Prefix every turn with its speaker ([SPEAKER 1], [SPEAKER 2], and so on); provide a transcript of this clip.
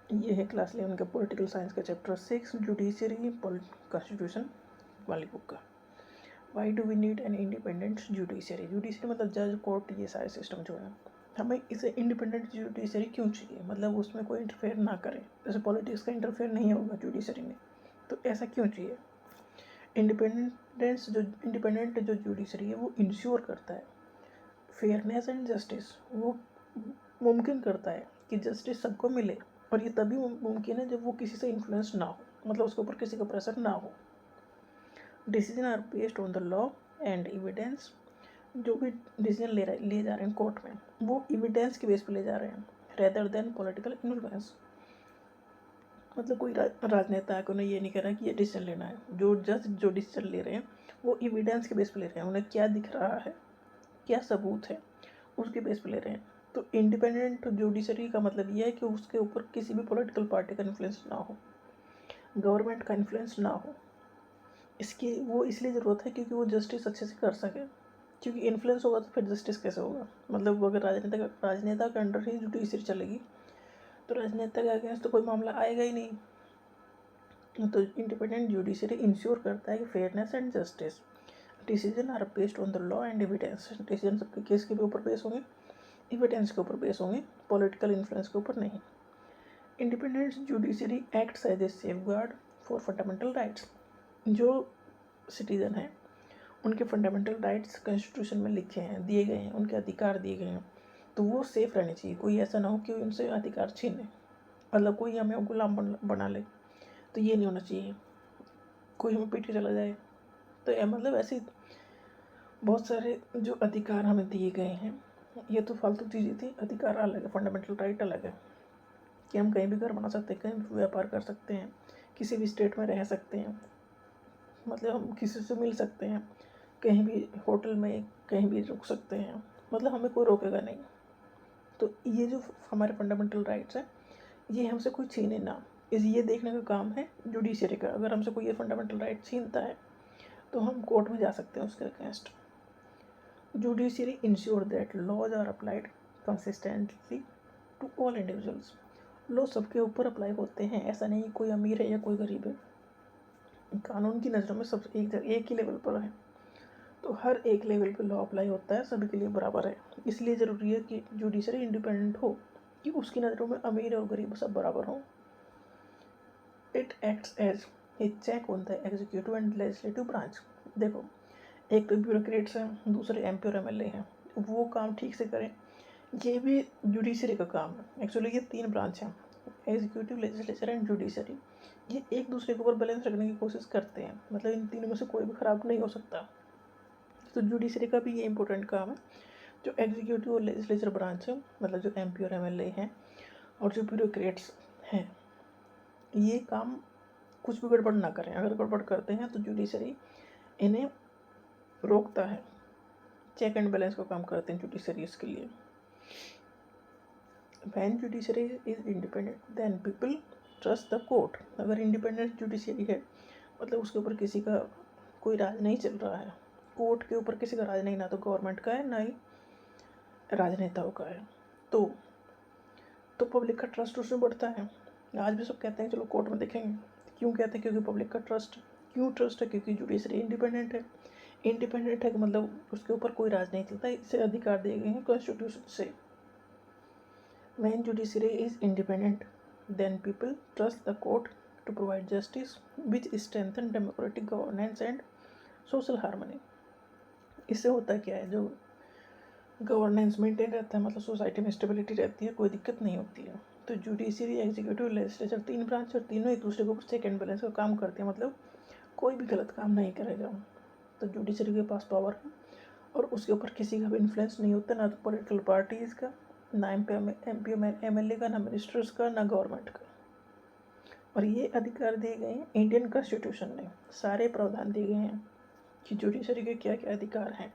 [SPEAKER 1] ये है क्लास 11 का पॉलिटिकल साइंस का चैप्टर 6 जुडिशरी कॉन्स्टिट्यूशन वाली बुक का। Why do we need an independent judiciary? Judiciary मतलब जज, कोर्ट, ये सारे सिस्टम जो है, हमें इसे इंडिपेंडेंट जुडिशरी क्यों चाहिए? मतलब उसमें कोई इंटरफेयर ना करे, जैसे पॉलिटिक्स का इंटरफेयर नहीं होगा जुडिशरी में, तो ऐसा क्यों चाहिए? इंडिपेंडेंट जो जुडिशरी है वो इंश्योर करता है फेयरनेस एंड जस्टिस। वो मुमकिन करता है कि जस्टिस सबको मिले, और ये तभी मुमकिन है जब वो किसी से इन्फ्लुएंस ना हो, मतलब उसके ऊपर किसी का प्रेशर ना हो। Decision are based on the law and evidence. जो भी डिसीजन ले जा रहे हैं कोर्ट में, वो एविडेंस के बेस पे ले जा रहे हैं, रेदर देन पॉलिटिकल इन्फ्लुएंस। मतलब कोई राजनेता को उन्हें ये नहीं कह रहा कि ये डिसीजन लेना है। जो जज जो डिसीजन ले रहे हैं वो एविडेंस के बेस पे ले रहे हैं, उन्हें क्या दिख रहा है, क्या सबूत है, उसके बेस पे ले रहे हैं। तो इंडिपेंडेंट जुडिशरी का मतलब ये है कि उसके ऊपर किसी भी पॉलिटिकल पार्टी का इन्फ्लुएंस ना हो, गवर्नमेंट का इन्फ्लुएंस ना हो। इसकी वो इसलिए ज़रूरत है क्योंकि वो जस्टिस अच्छे से कर सके, क्योंकि इन्फ्लुएंस होगा तो फिर जस्टिस कैसे होगा? मतलब अगर राजनेता के अंडर ही जुडिशरी चलेगी तो राजनेता के अगेंस्ट तो कोई मामला आएगा ही नहीं। तो इंडिपेंडेंट जुडिशरी इंश्योर करता है कि fairness and justice, decision are based on the law and evidence. Decision सबके केस के ऊपर बेस होंगे, एविडेंस के ऊपर बेस होंगे, पॉलिटिकल इन्फ्लुएंस के ऊपर नहीं। Independent judiciary acts as a safeguard for fundamental rights. जो सिटीजन हैं उनके फंडामेंटल राइट्स कॉन्स्टिट्यूशन में लिखे हैं, दिए गए हैं, उनके अधिकार दिए गए हैं, तो वो सेफ रहने चाहिए। कोई ऐसा ना हो कि उनसे अधिकार छीने, मतलब कोई हमें गुलाम बना ले, तो ये नहीं होना चाहिए। कोई हमें पीछे चला जाए, तो ये मतलब ऐसे बहुत सारे जो अधिकार हमें दिए गए हैं, ये तो फालतू चीज़ें थी। अधिकार अलग है, फंडामेंटल राइट अलग है कि हम कहीं भी घर बना सकते हैं, कहीं भी व्यापार कर सकते हैं, किसी भी स्टेट में रह सकते हैं, मतलब हम किसी से मिल सकते हैं, कहीं भी होटल में कहीं भी रुक सकते हैं, मतलब हमें कोई रोकेगा नहीं। तो ये जो हमारे फंडामेंटल राइट्स हैं, ये हमसे कोई छीने ना, ये देखने का काम है जुडिशरी का। अगर हमसे कोई ये फंडामेंटल राइट छीनता है तो हम कोर्ट में जा सकते हैं उसके against. Judiciary ensure that laws are applied consistently to all individuals. Law सबके ऊपर अप्लाई होते हैं, ऐसा नहीं कोई अमीर है या कोई गरीब है। कानून की नज़रों में सब एक ही लेवल पर है, तो हर एक लेवल पे लॉ अप्लाई होता है, सभी के लिए बराबर है। इसलिए ज़रूरी है कि जुडिशरी इंडिपेंडेंट हो, कि उसकी नज़रों में अमीर और गरीब सब बराबर हों। It acts as a check on the executive and legislative branch. देखो, एक तो ब्यूरोक्रेट्स हैं, दूसरे MP और MLA हैं, वो काम ठीक से करें, ये भी जुडिशरी का काम है। एक्चुअली ये 3 ब्रांच हैं, एग्जीक्यूटिव, लेजिस्लेचर एंड जुडिशरी। ये एक दूसरे के ऊपर बैलेंस रखने की कोशिश करते हैं, मतलब इन तीनों में से कोई भी ख़राब नहीं हो सकता। तो जुडिशरी का भी ये इंपॉर्टेंट काम है। जो एग्जीक्यूटिव और लेजिस्लेचर ब्रांच है, मतलब जो MP और MLA हैं और जो ब्यूरोक्रेट्स हैं, ये काम कुछ भी गड़बड़ ना करें। अगर गड़बड़ करते हैं तो जुडिशरी इन्हें रोकता है, चेक एंड बैलेंस का काम करते हैं जुडिशरी इसके लिए। When judiciary is independent, then people trust the court। अगर इंडिपेंडेंट जुडिशरी है, मतलब उसके ऊपर किसी का कोई राज नहीं चल रहा है, कोर्ट के ऊपर किसी का राज नहीं, ना तो गवर्नमेंट का है ना ही राजनेताओं का है, तो पब्लिक का ट्रस्ट उसमें बढ़ता है। आज भी सब कहते हैं चलो कोर्ट में देखेंगे, क्यों कहते हैं? क्योंकि पब्लिक का ट्रस्ट। क्यों ट्रस्ट है? क्योंकि जुडिशरी इंडिपेंडेंट है। इंडिपेंडेंट है कि मतलब उसके ऊपर कोई राज नहीं चलता, इससे अधिकार दिए गए हैं कॉन्स्टिट्यूशन से। When judiciary is independent, then people trust the court to provide justice, which strengthen democratic governance and social harmony। इससे होता क्या है, जो गवर्नेंस मेंटेन रहता है, मतलब सोसाइटी में स्टेबिलिटी रहती है, कोई दिक्कत नहीं होती है। तो जुडिशरी, एग्जीक्यूटिव, लेजिस्लेचर 3 ब्रांच, और तीनों एक दूसरे के ऊपर चेक एंड बैलेंस का काम करते हैं, मतलब कोई भी गलत काम नहीं करेगा। तो जुडिशरी के पास पावर है और उसके ऊपर किसी का भी इन्फ्लुएंस नहीं होता, ना तो पॉलिटिकल पार्टीज़ का, ना MP MLA का, ना मिनिस्टर्स का, ना गवर्नमेंट का। और ये अधिकार दिए गए हैं इंडियन कॉन्स्टिट्यूशन में, सारे प्रावधान दिए गए हैं कि जुडिशरी के क्या क्या अधिकार हैं।